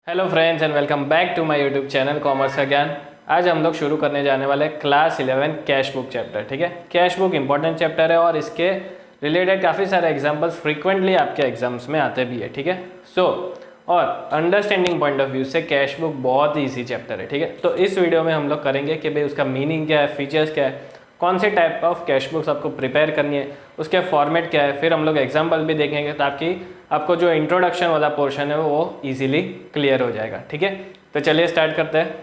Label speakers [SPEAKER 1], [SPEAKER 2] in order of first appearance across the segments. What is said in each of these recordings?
[SPEAKER 1] Hello friends and welcome back to my YouTube channel commerce का ज्ञान। आज हम लोग शुरू करने जाने वाले क्लास 11 कैश बुक चैप्टर। ठीक है, कैश बुक इंपॉर्टेंट चैप्टर है और इसके रिलेटेड काफ़ी सारे एग्जांपल्स फ्रीक्वेंटली आपके एग्जाम्स में आते भी है। ठीक है, और अंडरस्टैंडिंग पॉइंट ऑफ व्यू से कैश बुक बहुत ही ईजी चैप्टर है। ठीक है, तो इस वीडियो में हम लोग करेंगे कि भाई उसका मीनिंग क्या है, फीचर्स क्या है, कौन से टाइप ऑफ कैश बुक्स आपको प्रिपेयर करनी है, उसके फॉर्मेट क्या है, फिर हम लोग एग्जाम्पल भी देखेंगे ताकि आपको जो इंट्रोडक्शन वाला पोर्शन है वो इजीली क्लियर हो जाएगा। ठीक है, तो चलिए स्टार्ट करते हैं।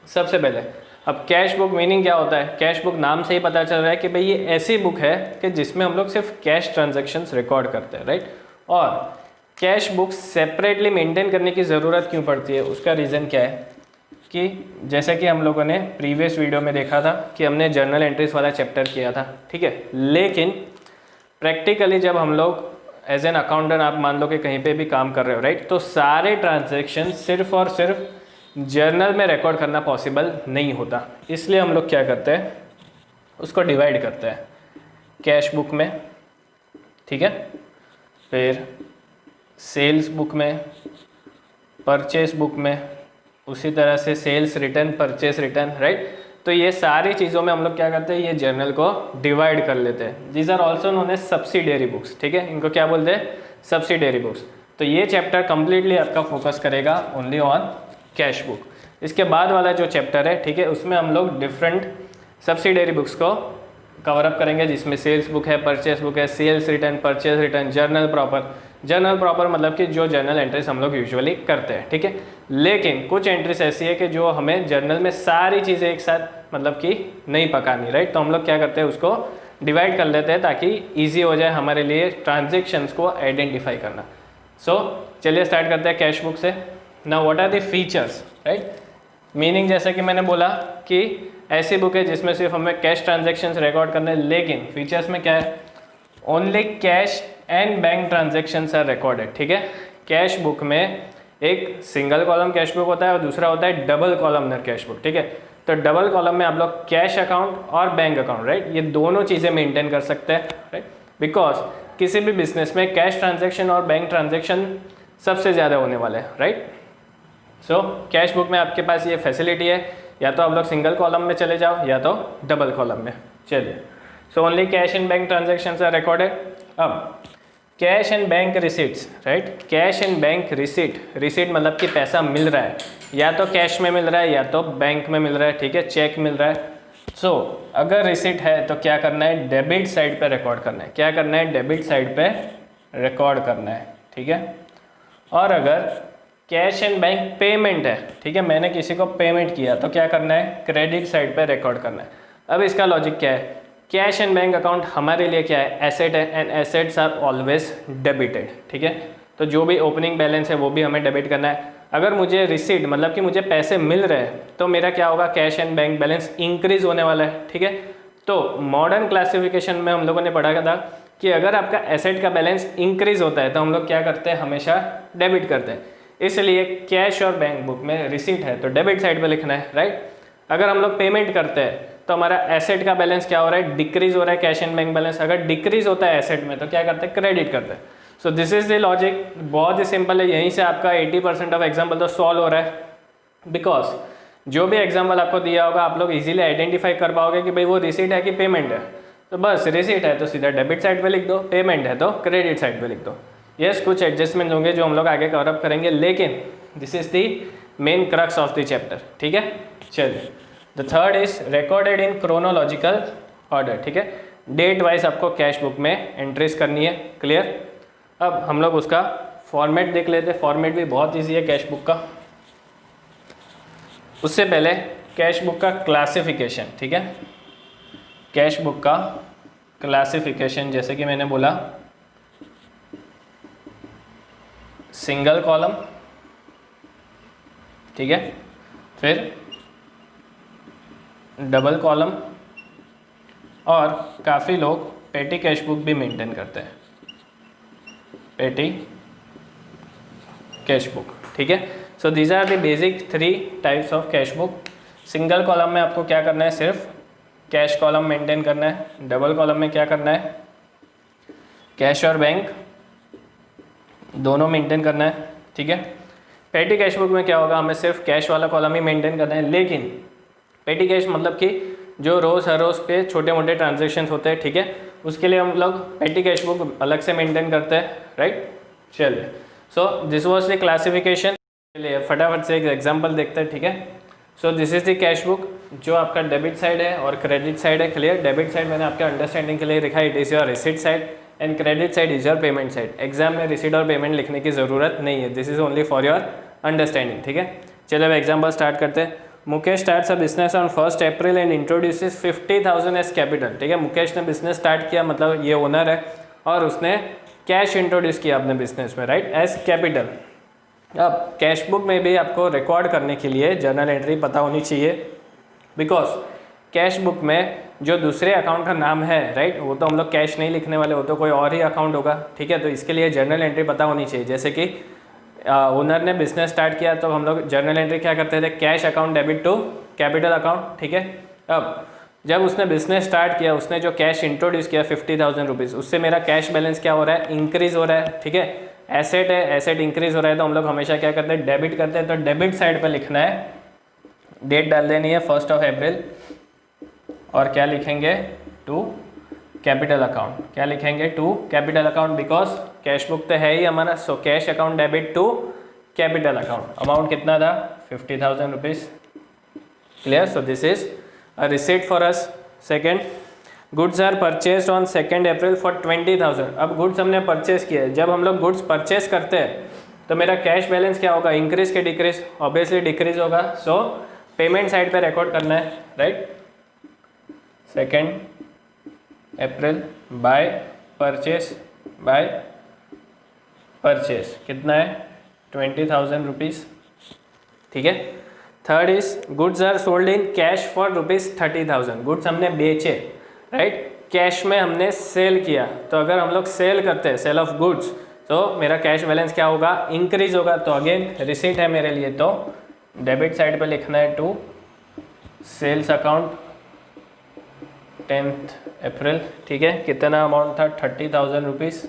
[SPEAKER 1] सबसे पहले अब कैश बुक मीनिंग क्या होता है। कैश बुक नाम से ही पता चल रहा है कि भाई ये ऐसी बुक है कि जिसमें हम लोग सिर्फ कैश ट्रांजैक्शंस रिकॉर्ड करते हैं, राइट। और कैश बुक सेपरेटली मेंटेन करने की ज़रूरत क्यों पड़ती है, उसका रीज़न क्या है कि जैसे कि हम लोगों ने प्रीवियस वीडियो में देखा था कि हमने जर्नल एंट्रीज वाला चैप्टर किया था। ठीक है, लेकिन प्रैक्टिकली जब हम लोग एज एन अकाउंटेंट आप मान लो कि कहीं पे भी काम कर रहे हो, राइट, तो सारे ट्रांजैक्शन सिर्फ और सिर्फ जर्नल में रिकॉर्ड करना पॉसिबल नहीं होता। इसलिए हम लोग क्या करते हैं, उसको डिवाइड करते हैं कैश बुक में, ठीक है, फिर सेल्स बुक में, परचेस बुक में, उसी तरह से sales return, purchase return, right. तो ये सारी चीज़ों में हम लोग क्या करते हैं, ये जर्नल को डिवाइड कर लेते हैं। These are also known as subsidiary books. ठीक है, इनको क्या बोलते हैं, सब्सिडियरी बुक्स। तो ये चैप्टर कंप्लीटली आपका फोकस करेगा ओनली ऑन कैश बुक। इसके बाद वाला जो चैप्टर है, ठीक है, उसमें हम लोग डिफरेंट सब्सिडियरी बुक्स को कवर अप करेंगे, जिसमें सेल्स बुक है, परचेस बुक है, sales return, purchase return, journal proper. Journal proper मतलब कि जो जर्नल एंट्रीज हम लोग यूजुअली करते हैं। ठीक है, लेकिन कुछ एंट्रीज ऐसी है कि जो हमें जर्नल में सारी चीज़ें एक साथ मतलब कि नहीं पकानी, राइट। तो हम लोग क्या करते हैं, उसको डिवाइड कर लेते हैं ताकि ईजी हो जाए हमारे लिए ट्रांजेक्शन्स को आइडेंटिफाई करना। चलिए स्टार्ट करते हैं कैश बुक से। Now what are the features, right. Meaning जैसे कि मैंने बोला कि ऐसी बुक है जिसमें सिर्फ हमें कैश ट्रांजेक्शन्स रिकॉर्ड करने, लेकिन फीचर्स में क्या है, only cash and bank transactions are recorded. ठीक है, कैश बुक में एक सिंगल कॉलम कैश बुक होता है और दूसरा होता है डबल कॉलमनर कैश बुक। ठीक है, तो डबल कॉलम में आप लोग कैश अकाउंट और बैंक अकाउंट, राइट, ये दोनों चीज़ें मेंटेन कर सकते हैं, राइट। बिकॉज किसी भी बिजनेस में कैश ट्रांजेक्शन और बैंक ट्रांजेक्शन सबसे ज़्यादा होने वाले हैं, राइट। कैश बुक में आपके पास ये फैसिलिटी है, या तो आप लोग सिंगल कॉलम में चले जाओ या तो डबल कॉलम में। चलिए, only cash and bank transactions are recorded. अब cash and bank receipts, right, cash and bank receipt मतलब कि पैसा मिल रहा है, या तो कैश में मिल रहा है या तो बैंक में मिल रहा है। ठीक है, चेक मिल रहा है। अगर रिसीट है तो क्या करना है, डेबिट साइड पे रिकॉर्ड करना है। क्या करना है, डेबिट साइड पे रिकॉर्ड करना है। ठीक है, और अगर कैश एंड बैंक पेमेंट है, ठीक है, मैंने किसी को पेमेंट किया तो क्या करना है, क्रेडिट साइड पे रिकॉर्ड करना है। अब इसका लॉजिक क्या है, कैश एंड बैंक अकाउंट हमारे लिए क्या है, एसेट है, and assets are always debited. ठीक है, तो जो भी ओपनिंग बैलेंस है वो भी हमें डेबिट करना है। अगर मुझे रिसीट मतलब कि मुझे पैसे मिल रहे हैं तो मेरा क्या होगा, cash and bank balance increase होने वाला है। ठीक है, तो मॉडर्न क्लासिफिकेशन में हम लोगों ने पढ़ा था कि अगर आपका एसेट का बैलेंस इंक्रीज होता है तो हम लोग क्या करते हैं, हमेशा डेबिट करते हैं। इसलिए कैश और बैंक बुक में रिसीट है तो डेबिट साइड पे लिखना है, राइट। अगर हम लोग पेमेंट करते हैं तो हमारा एसेट का बैलेंस क्या हो रहा है, डिक्रीज हो रहा है, कैश एंड बैंक बैलेंस। अगर डिक्रीज होता है एसेट में तो क्या करते हैं, क्रेडिट करते हैं। सो दिस इज द लॉजिक, बहुत ही सिंपल है। यहीं से आपका 80% ऑफ एग्जाम्पल तो सॉल्व हो रहा है, बिकॉज जो भी एग्जाम्पल आपको दिया होगा आप लोग इजीली आइडेंटिफाई कर पाओगे कि भाई वो रिसीट है कि पेमेंट है। तो बस रिसीट है तो सीधा डेबिट साइड पे लिख दो, पेमेंट है तो क्रेडिट साइड पे लिख दो। यस, कुछ एडजस्टमेंट होंगे जो हम लोग आगे कवर अप करेंगे, लेकिन this is the main crux of the chapter. ठीक है, चलिए, the third is recorded in chronological order. ठीक है, डेट वाइज आपको कैश बुक में एंट्रीज करनी है, क्लियर। अब हम लोग उसका फॉर्मेट देख लेते हैं। फॉर्मेट भी बहुत ईजी है कैश बुक का। उससे पहले कैश बुक का क्लासिफिकेशन, ठीक है, कैश बुक का क्लासिफिकेशन जैसे कि मैंने बोला, सिंगल कॉलम, ठीक है, फिर डबल कॉलम, और काफ़ी लोग पेटी कैश बुक भी मेंटेन करते हैं, पेटी कैश बुक। ठीक है, so these are the basic 3 types of cash book. Single column में आपको क्या करना है, सिर्फ कैश कॉलम मेंटेन करना है। डबल कॉलम में क्या करना है, कैश और बैंक दोनों मेंटेन करना है। ठीक है, पेटी कैश बुक में क्या होगा, हमें सिर्फ कैश वाला कॉलम ही मेंटेन करना है, लेकिन पेटी कैश मतलब कि जो रोज़ हर रोज़ पे छोटे मोटे ट्रांजेक्शन होते हैं, ठीक है, उसके लिए हम लोग पेटी कैश बुक अलग से मेंटेन करते हैं, राइट। चलिए, so this was the classification. चलिए फटाफट से एक एग्जांपल देखते हैं, ठीक है। So this is the cash book, जो आपका डेबिट साइड है और क्रेडिट साइड है। क्लियर, डेबिट साइड मैंने आपके अंडरस्टैंडिंग के लिए लिखा है, it is your receipt side, and credit side is your payment side. Exam में रिसीट और पेमेंट लिखने की ज़रूरत नहीं है, this is only for your understanding, ठीक है। चलिए अब एग्जाम्पल स्टार्ट करते हैं। Mukesh starts a business on 1 April and introduces 50,000 as capital, ठीक है। मुकेश ने बिजनेस स्टार्ट किया, मतलब ये ओनर है, और उसने कैश इंट्रोड्यूस किया अपने बिजनेस में, राइट, एज कैपिटल। अब कैश बुक में भी आपको रिकॉर्ड करने के लिए जर्नल एंट्री पता होनी चाहिए, बिकॉज कैश बुक में जो दूसरे अकाउंट का नाम है, राइट, वो तो हम लोग कैश नहीं लिखने वाले, वो तो कोई और ही अकाउंट होगा, ठीक है। तो इसके लिए जर्नल एंट्री पता होनी चाहिए। जैसे कि ओनर ने बिजनेस स्टार्ट किया तो हम लोग जर्नल एंट्री क्या करते थे, cash account debit to capital account, ठीक है। अब जब उसने बिजनेस स्टार्ट किया, उसने जो कैश इंट्रोड्यूस किया 50,000 रुपीज़, उससे मेरा कैश बैलेंस क्या हो रहा है, इंक्रीज हो रहा है, ठीक है। एसेट है, एसेट इंक्रीज हो रहा है, तो हम लोग हमेशा क्या करते हैं, डेबिट करते हैं। तो डेबिट साइड पर लिखना है, डेट डाल देनी है 1 अप्रैल, और क्या लिखेंगे, टू कैपिटल अकाउंट। क्या लिखेंगे, to capital account, because cash book तो है ही हमारा। So cash account debit to capital account. Amount कितना था, 50,000 rupees. Clear, so this is a receipt for us. Second, goods are purchase on 2 April for 20,000। अब goods हमने purchase किया है। जब हम लोग गुड्स परचेज करते हैं तो मेरा कैश बैलेंस क्या होगा, इंक्रीज के डिक्रीज, ऑब्वियसली डिक्रीज होगा। सो पेमेंट साइड पे रिकॉर्ड करना है, right. 2 April by purchase, by purchase कितना है, 20,000 रुपीज़, ठीक है। Third is goods are sold in cash for ₹30,000। Goods हमने बेचे, राइट, कैश में हमने सेल किया। तो अगर हम लोग सेल करते हैं, सेल ऑफ गुड्स, तो मेरा कैश बैलेंस क्या होगा, इंक्रीज होगा। तो अगेन रिसीट है मेरे लिए, तो डेबिट साइड पे लिखना है टू सेल्स अकाउंट 10 अप्रैल, ठीक है। कितना अमाउंट था, 30,000 रुपीज़,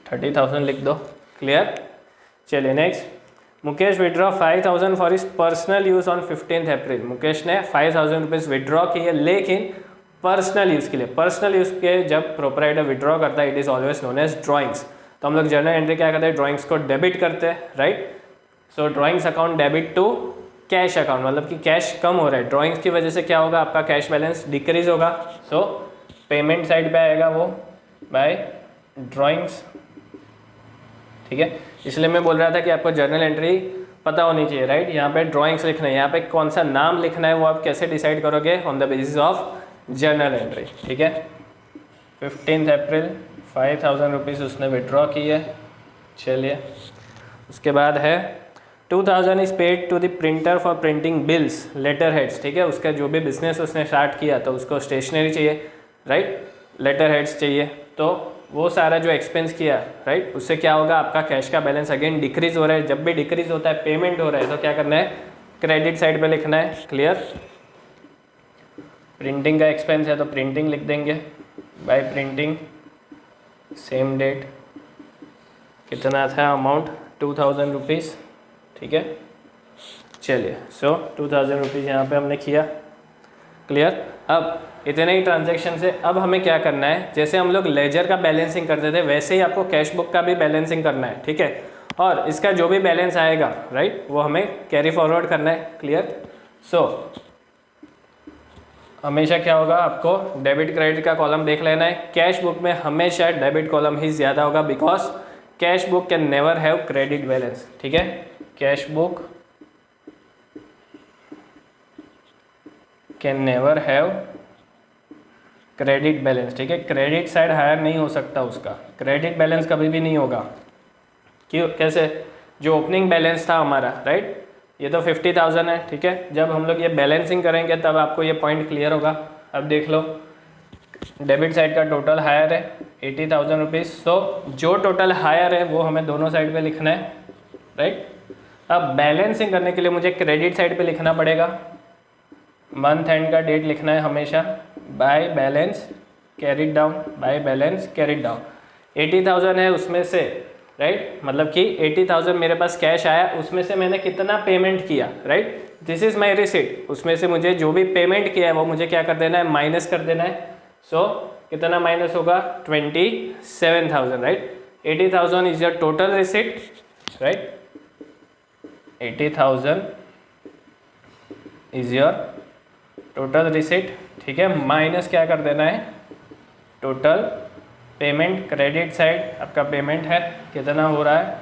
[SPEAKER 1] 30,000 लिख दो। क्लियर। चलिए next, Mukesh withdraw 5,000 for is personal use on 15 अप्रैल। मुकेश ने 5,000 रुपीज़ विड्रॉ किए, लेकिन पर्सनल यूज़ के लिए। पर्सनल यूज़ के जब प्रोपराइटर विड्रॉ करता है, it is always known as drawings. तो हम लोग जर्नल एंट्री क्या करते हैं, ड्राइंग्स को डेबिट करते हैं, right. So drawings account debit to cash account, मतलब कि कैश कम हो रहा है, ड्राइंग्स की वजह से क्या होगा, आपका कैश बैलेंस डिक्रीज होगा। सो पेमेंट साइड पे आएगा वो बाय ड्राइंग्स, ठीक है। इसलिए मैं बोल रहा था कि आपको जर्नल एंट्री पता होनी चाहिए, राइट। यहाँ पे ड्राइंग्स लिखना है, यहाँ पे कौन सा नाम लिखना है वो आप कैसे डिसाइड करोगे, on the basis of journal entry, ठीक है। 15 अप्रैल 5,000 रुपीज़ उसने विड्रॉ की है। चलिए उसके बाद है 2,000 is paid to the printer for printing bills, letter heads, ठीक है। उसका जो भी बिजनेस उसने स्टार्ट किया तो उसको स्टेशनरी चाहिए, राइट, लेटर हेड्स चाहिए। तो वो सारा जो एक्सपेंस किया, राइट, उससे क्या होगा, आपका कैश का बैलेंस अगेन डिक्रीज हो रहा है। जब भी डिक्रीज होता है, पेमेंट हो रहा है, तो क्या करना है, क्रेडिट साइड पे लिखना है। क्लियर। प्रिंटिंग का एक्सपेंस है तो प्रिंटिंग लिख देंगे, बाय प्रिंटिंग सेम डेट, कितना था अमाउंट, 2,000 रुपीज़, ठीक है। चलिए सो 2,000 रुपीज़ यहाँ पे हमने किया। क्लियर। अब इतने ही ट्रांजैक्शन से अब हमें क्या करना है, जैसे हम लोग लेजर का बैलेंसिंग करते थे वैसे ही आपको कैश बुक का भी बैलेंसिंग करना है, ठीक है। और इसका जो भी बैलेंस आएगा, राइट, वो हमें कैरी फॉरवर्ड करना है। क्लियर। सो हमेशा क्या होगा, आपको डेबिट क्रेडिट का कॉलम देख लेना है। कैश बुक में हमेशा डेबिट कॉलम ही ज़्यादा होगा, because cash book can never have credit balance, ठीक है। Cash book can never have credit balance, ठीक है। क्रेडिट साइड हायर नहीं हो सकता, उसका क्रेडिट बैलेंस कभी भी नहीं होगा। क्यों, कैसे, जो ओपनिंग बैलेंस था हमारा, राइट, ये तो 50,000 है, ठीक है। जब हम लोग ये बैलेंसिंग करेंगे तब आपको ये पॉइंट क्लियर होगा। अब देख लो, डेबिट साइड का टोटल हायर है 80,000 रुपीज़। सो जो टोटल हायर है वो हमें दोनों साइड पे लिखना है, राइट। अब बैलेंसिंग करने के लिए मुझे क्रेडिट साइड पे लिखना पड़ेगा, मंथ एंड का डेट लिखना है हमेशा, by balance carried down, by balance carried down. 80,000 है, उसमें से राइट, मतलब कि 80,000 मेरे पास कैश आया, उसमें से मैंने कितना पेमेंट किया, right, this is my receipt, उसमें से मुझे जो भी पेमेंट किया है वो मुझे क्या कर देना है, माइनस कर देना है। सो कितना माइनस होगा, 27,000, right. 80,000 is your total receipt, right, 80,000 is your total receipt, ठीक है, माइनस क्या कर देना है, टोटल पेमेंट, क्रेडिट साइड आपका पेमेंट है, कितना हो रहा है,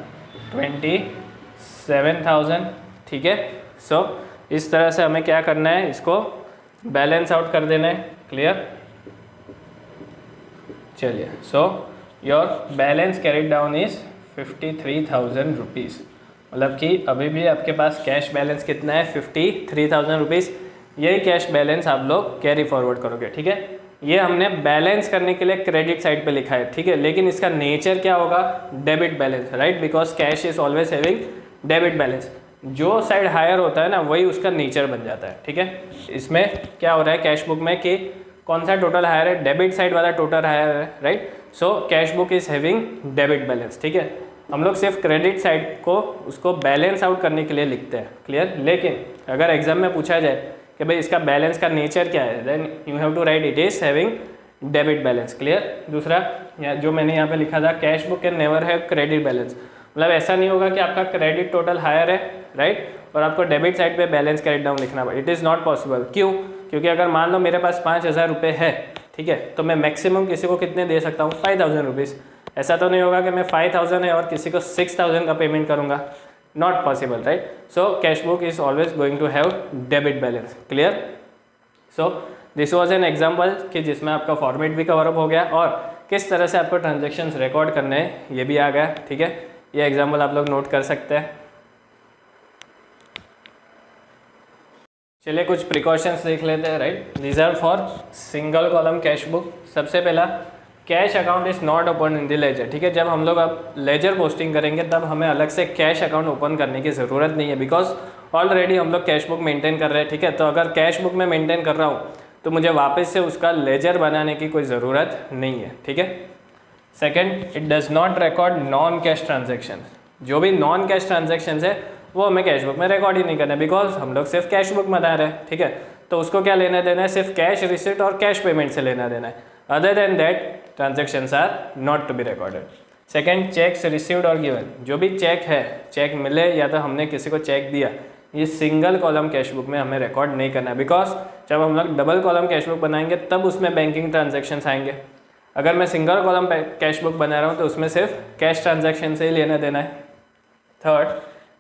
[SPEAKER 1] 27,000, ठीक है। सो इस तरह से हमें क्या करना है, इसको बैलेंस आउट कर देना है, क्लियर। चलिए, so your balance carried down is 53,000 rupees, मतलब कि अभी भी आपके पास कैश बैलेंस कितना है, 53,000 रुपीज़। यही कैश बैलेंस आप लोग कैरी फॉरवर्ड करोगे, ठीक है। ये हमने बैलेंस करने के लिए क्रेडिट साइड पे लिखा है, ठीक है, लेकिन इसका नेचर क्या होगा, debit balance, right, because cash is always having debit balance. जो साइड हायर होता है ना, वही उसका नेचर बन जाता है, ठीक है। इसमें क्या हो रहा है कैश बुक में कि कौन सा टोटल हायर है, डेबिट साइड वाला टोटल हायर है, right. So cash book is having debit balance, ठीक है। हम लोग सिर्फ क्रेडिट साइड को उसको बैलेंस आउट करने के लिए लिखते हैं, क्लियर। लेकिन अगर एग्जाम में पूछा जाए कि भाई इसका बैलेंस का नेचर क्या है, then you have to write it is having debit balance, clear. दूसरा जो मैंने यहाँ पे लिखा था, cash book can never have credit balance, मतलब ऐसा नहीं होगा कि आपका क्रेडिट टोटल हायर है, राइट, और आपको डेबिट साइड पे बैलेंस कैरिड डाउन लिखना पड़े, इट इज़ नॉट पॉसिबल। क्यों, क्योंकि अगर मान लो मेरे पास 5,000 रुपये है, ठीक है, तो मैं मैक्सिमम किसी को कितने दे सकता हूँ, 5,000 रुपीज़। ऐसा तो नहीं होगा कि मैं 5,000 है और किसी को 6,000 का पेमेंट करूँगा, not possible, right. So cash book is always going to have debit balance, clear. So this was an example कि जिसमें आपका फॉर्मेट भी कवर अप हो गया और किस तरह से आपको ट्रांजेक्शन्स रिकॉर्ड करने हैं ये भी आ गया, ठीक है। ये एग्जाम्पल आप लोग नोट कर सकते हैं। चलिए कुछ प्रिकॉशंस देख लेते हैं, right. These are for single column cash book. सबसे पहला, cash account is not open in the ledger, ठीक है। जब हम लोग अब लेजर पोस्टिंग करेंगे तब हमें अलग से कैश अकाउंट ओपन करने की ज़रूरत नहीं है, बिकॉज ऑलरेडी हम लोग कैश बुक मेंटेन कर रहे हैं, ठीक है। तो अगर कैश बुक में मेंटेन कर रहा हूँ तो मुझे वापस से उसका लेजर बनाने की कोई ज़रूरत नहीं है, ठीक है। Second, it does not record non cash transaction. जो भी नॉन कैश ट्रांजेक्शन है वो हमें कैश बुक में रिकॉर्ड ही नहीं करना है, बिकॉज हम लोग सिर्फ कैश बुक बना रहे हैं, ठीक है। तो उसको क्या लेना देना है, सिर्फ कैश रिसिप्ट और कैश पेमेंट से लेना देना है। Other than that transactions are not to be recorded. Second, cheques received और गिवन। जो भी चेक है, चेक मिले या तो हमने किसी को चेक दिया, ये सिंगल कॉलम कैश बुक में हमें रिकॉर्ड नहीं करना है, बिकॉज जब हम लोग डबल कॉलम कैश बुक बनाएंगे तब उसमें बैंकिंग ट्रांजेक्शन्स आएंगे। अगर मैं सिंगल कॉलम कैश बुक बना रहा हूँ तो उसमें सिर्फ कैश ट्रांजैक्शन से ही लेना देना है। थर्ड,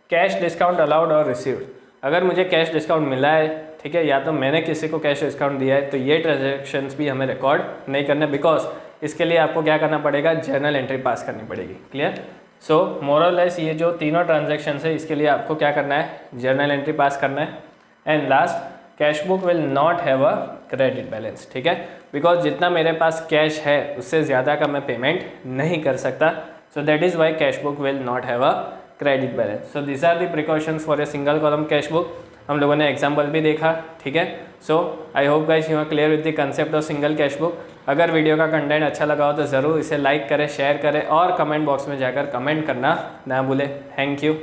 [SPEAKER 1] कैश डिस्काउंट अलाउड और रिसीव्ड। अगर मुझे कैश डिस्काउंट मिला है, ठीक है, या तो मैंने किसी को कैश डिस्काउंट दिया है, तो ये ट्रांजैक्शंस भी हमें रिकॉर्ड नहीं करना, बिकॉज इसके लिए आपको क्या करना पड़ेगा, जर्नल एंट्री पास करनी पड़ेगी, क्लियर। सो मोरलेस ये जो तीनों ट्रांजैक्शंस है इसके लिए आपको क्या करना है, जर्नल एंट्री पास करना है। And last, cash book will not have a credit balance, ठीक है, बिकॉज जितना मेरे पास कैश है उससे ज़्यादा का मैं पेमेंट नहीं कर सकता। So that is why cash book will not have a credit balance. So this are the precautions for a single column cash book. हम लोगों ने एग्जाम्पल भी देखा, ठीक है। So I hope guys you are clear with the concept of single cash book. अगर video का content अच्छा लगा हो तो ज़रूर इसे लाइक करें, शेयर करें और कमेंट बॉक्स में जाकर कमेंट करना ना भूलें। Thank you.